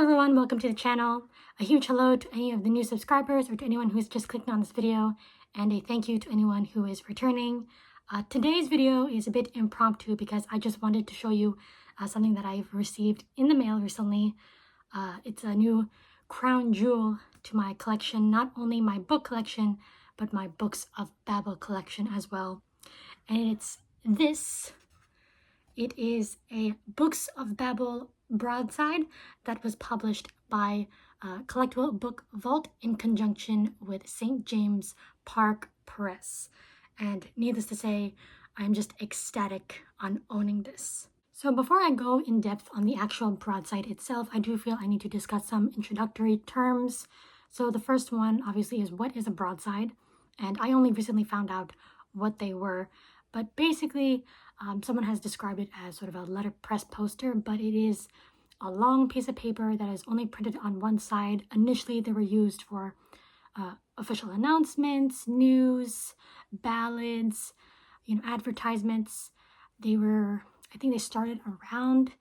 everyone, welcome to the channel. A huge hello to any of the new subscribers or to anyone who's just clicked on this video, and a thank you to anyone who is returning. Today's video is a bit impromptu because I just wanted to show you something that I've received in the mail recently. It's a new crown jewel to my collection, not only my book collection, but my Books of Babel collection as well. And it's this. It is a Books of Babel broadside that was published by Collectiblebookvault in conjunction with St. James Park Press. And needless to say, I'm just ecstatic on owning this. So before I go in depth on the actual broadside itself, I do feel I need to discuss some introductory terms. So the first one obviously is, what is a broadside? And I only recently found out what they were, but basically someone has described it as sort of a letterpress poster, but it is a long piece of paper that is only printed on one side. Initially, they were used for official announcements, news, ballads, advertisements. I think they started around,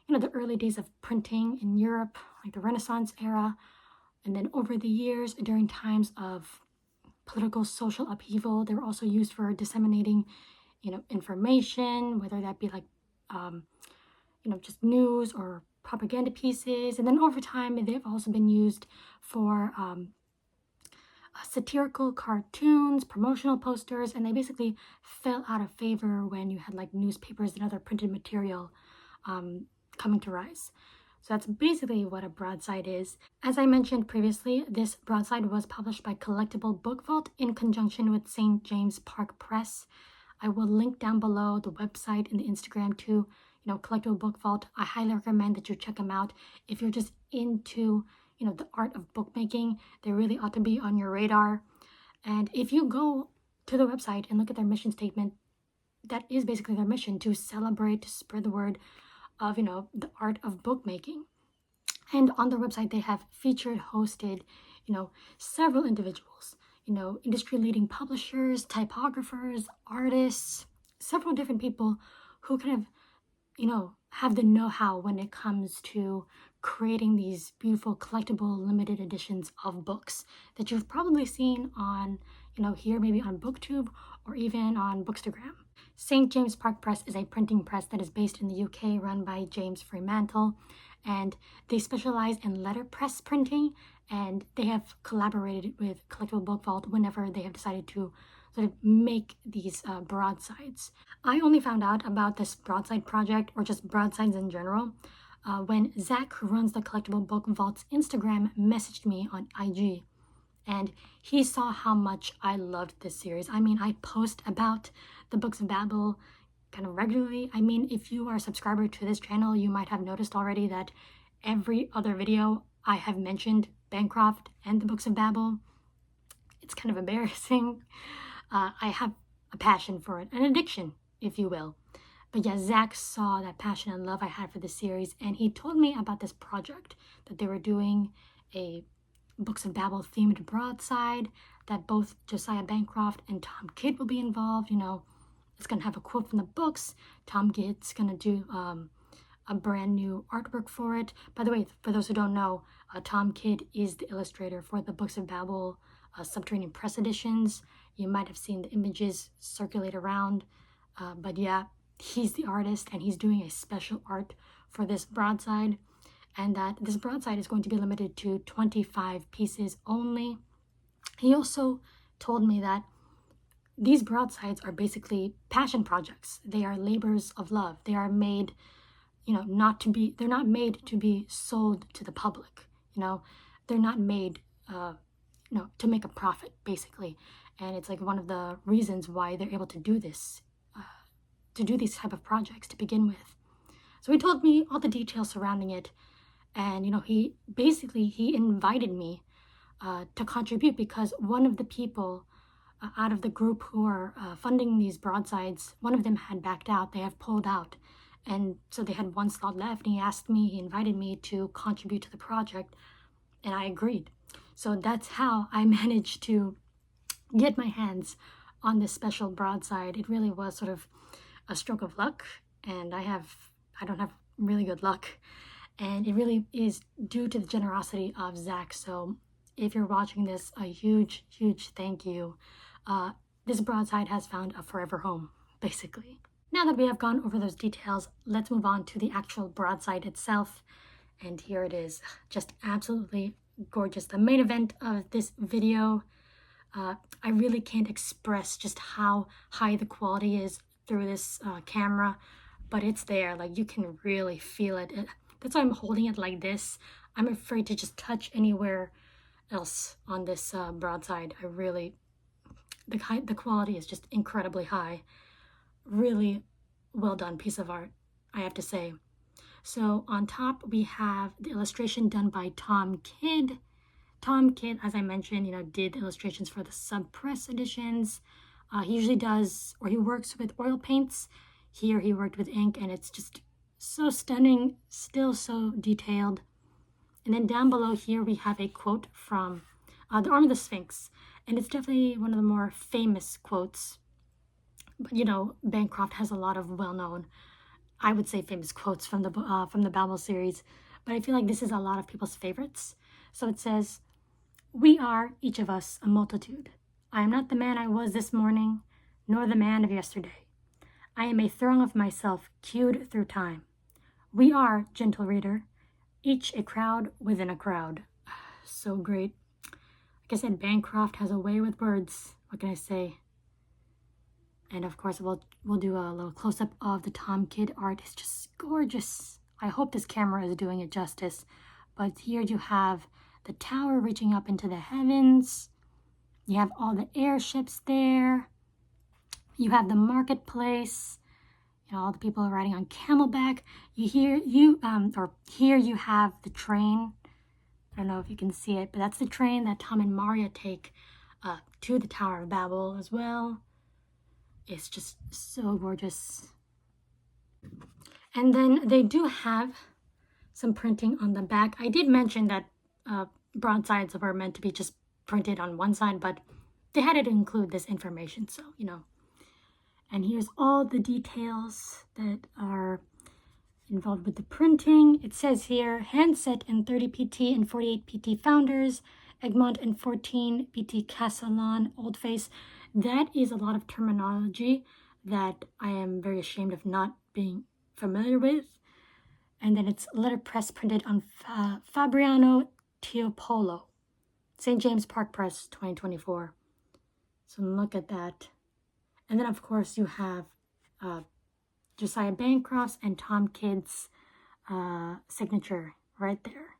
the early days of printing in Europe, like the Renaissance era. And then over the years, during times of political, social upheaval, they were also used for disseminating information, whether that be like, just news or propaganda pieces. And then over time, they've also been used for satirical cartoons, promotional posters, and they basically fell out of favor when you had like newspapers and other printed material coming to rise. So that's basically what a broadside is. As I mentioned previously, this broadside was published by Collectiblebookvault in conjunction with St. James Park Press. I will link down below the website and the Instagram to, Collectiblebookvault. I highly recommend that you check them out. If you're just into, the art of bookmaking, they really ought to be on your radar. And if you go to the website and look at their mission statement, that is basically their mission, to celebrate, to spread the word of, the art of bookmaking. And on their website, they have featured, hosted, several individuals, industry-leading publishers, typographers, artists, several different people who kind of, have the know-how when it comes to creating these beautiful collectible limited editions of books that you've probably seen on, here maybe on BookTube or even on Bookstagram. St. James Park Press is a printing press that is based in the UK, run by James Fremantle, and they specialize in letterpress printing, and they have collaborated with Collectiblebookvault whenever they have decided to sort of make these broadsides. I only found out about this broadside project, or just broadsides in general, when Zach, who runs the Collectiblebookvault's Instagram, messaged me on IG. And he saw how much I loved this series. I mean, I post about the Books of Babel kind of regularly. I mean, if you are a subscriber to this channel, you might have noticed already that every other video I have mentioned Bancroft and the Books of Babel. It's kind of embarrassing. I have a passion for it, an addiction, if you will. But yeah, Zach saw that passion and love I had for the series, and he told me about this project that they were doing, a Books of Babel themed broadside, that both Josiah Bancroft and Tom Kidd will be involved. It's going to have a quote from the books. Tom Kidd's going to do a brand new artwork for it. By the way, for those who don't know, Tom Kidd is the illustrator for the Books of Babel Subterranean Press editions. You might have seen the images circulate around. But yeah, he's the artist, and he's doing a special art for this broadside. And that this broadside is going to be limited to 25 pieces only. He also told me that these broadsides are basically passion projects. They are labors of love. They are made, they're not made to be sold to the public. They're not made, to make a profit, basically. And it's like one of the reasons why they're able to do this, to do these type of projects to begin with. So he told me all the details surrounding it. And, he invited me to contribute, because one of the people out of the group who are funding these broadsides, one of them had backed out. They have pulled out. And so they had one slot left. And he invited me to contribute to the project. And I agreed. So that's how I managed to get my hands on this special broadside. It really was sort of a stroke of luck. And I don't have really good luck. And it really is due to the generosity of Zach. So if you're watching this, a huge, huge thank you. This broadside has found a forever home, basically. Now that we have gone over those details, let's move on to the actual broadside itself. And here it is, just absolutely gorgeous. The main event of this video. I really can't express just how high the quality is through this camera, but it's there. Like, you can really feel it. That's why I'm holding it like this. I'm afraid to just touch anywhere else on this broadside. I really, the quality is just incredibly high. Really well done piece of art, I have to say. So on top we have the illustration done by Tom Kidd. Tom Kidd, as I mentioned, did illustrations for the subpress editions. He usually does, or he works with oil paints. Here he worked with ink, and it's just so stunning, still so detailed. And then down below here we have a quote from The Arm of the Sphinx, and it's definitely one of the more famous quotes. But Bancroft has a lot of well-known, I would say, famous quotes from the Babel series. But I feel like this is a lot of people's favorites. So it says, "We are, each of us, a multitude. I am not the man I was this morning, nor the man of yesterday. I am a throng of myself queued through time. We are, gentle reader, each a crowd within a crowd." So great. Like I said, Bancroft has a way with words. What can I say? And of course, we'll do a little close-up of the Tom Kidd art. It's just gorgeous. I hope this camera is doing it justice. But here you have the tower reaching up into the heavens. You have all the airships there. You have the marketplace. All the people riding on camelback. Here you have the train. I don't know if you can see it, but that's the train that Tom and Maria take to the Tower of Babel as well. It's just so gorgeous. And then they do have some printing on the back. I did mention that broadsides were meant to be just printed on one side, but they had to include this information, so and here's all the details that are involved with the printing. It says here, handset in 30 PT and 48 PT Founders, Egmont and 14 PT Castellon Old Face. That is a lot of terminology that I am very ashamed of not being familiar with. And then it's letterpress printed on Fabriano Tiepolo, St. James Park Press, 2024. So look at that. And then, of course, you have Josiah Bancroft's and Tom Kidd's signature right there.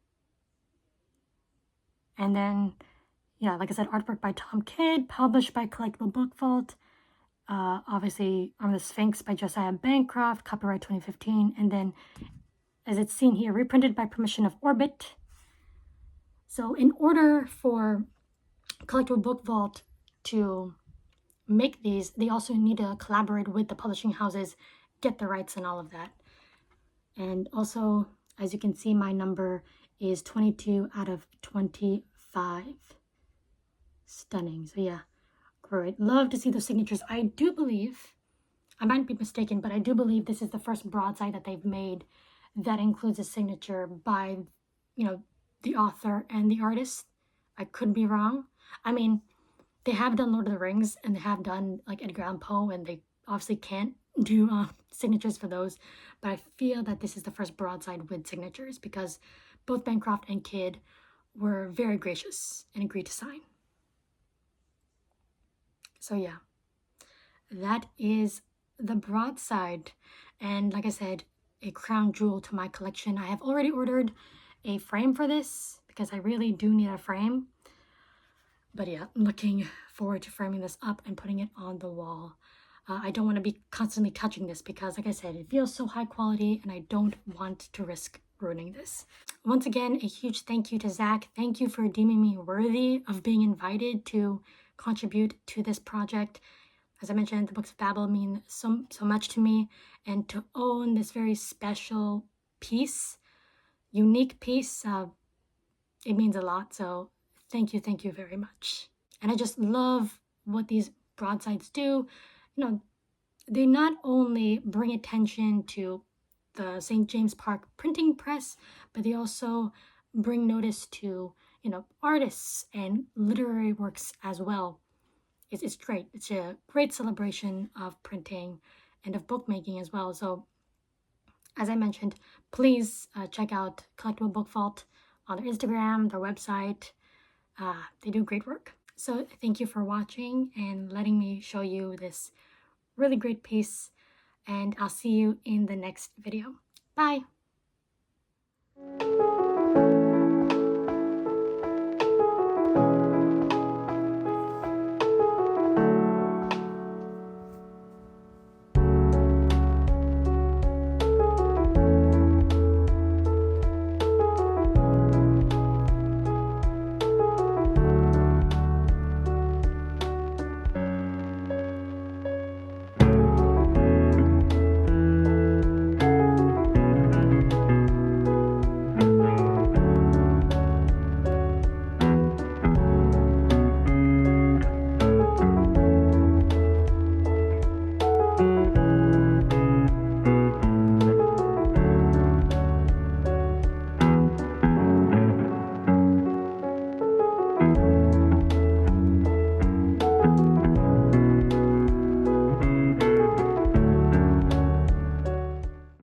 And then, like I said, artwork by Tom Kidd, published by Collectiblebookvault. Obviously, Arm of the Sphinx by Josiah Bancroft, copyright 2015. And then, as it's seen here, reprinted by permission of Orbit. So in order for Collectiblebookvault to make these, they also need to collaborate with the publishing houses, get the rights and all of that. And also, as you can see, my number is 22 out of 25. Stunning. So yeah, great. Love to see those signatures. I do believe, I might be mistaken, but I do believe this is the first broadside that they've made that includes a signature by, the author and the artist. I could be wrong. I mean, they have done Lord of the Rings, and they have done like Edgar Allan Poe, and they obviously can't do signatures for those. But I feel that this is the first broadside with signatures because both Bancroft and Kidd were very gracious and agreed to sign. So yeah, that is the broadside. And like I said, a crown jewel to my collection. I have already ordered a frame for this because I really do need a frame. But yeah, I'm looking forward to framing this up and putting it on the wall. I don't want to be constantly touching this because, like I said, it feels so high quality and I don't want to risk ruining this. Once again, a huge thank you to Zach. Thank you for deeming me worthy of being invited to contribute to this project. As I mentioned, the Books of Babel mean so much to me, and to own this very special piece, unique piece, it means a lot. So thank you very much. And I just love what these broadsides do. They not only bring attention to the St. James Park printing press, but they also bring notice to, you know, artists and literary works as well. It's great. It's a great celebration of printing and of bookmaking as well. So as I mentioned, please check out Collectible Book Vault on their Instagram, their website. They do great work. So thank you for watching and letting me show you this really great piece, and I'll see you in the next video. Bye!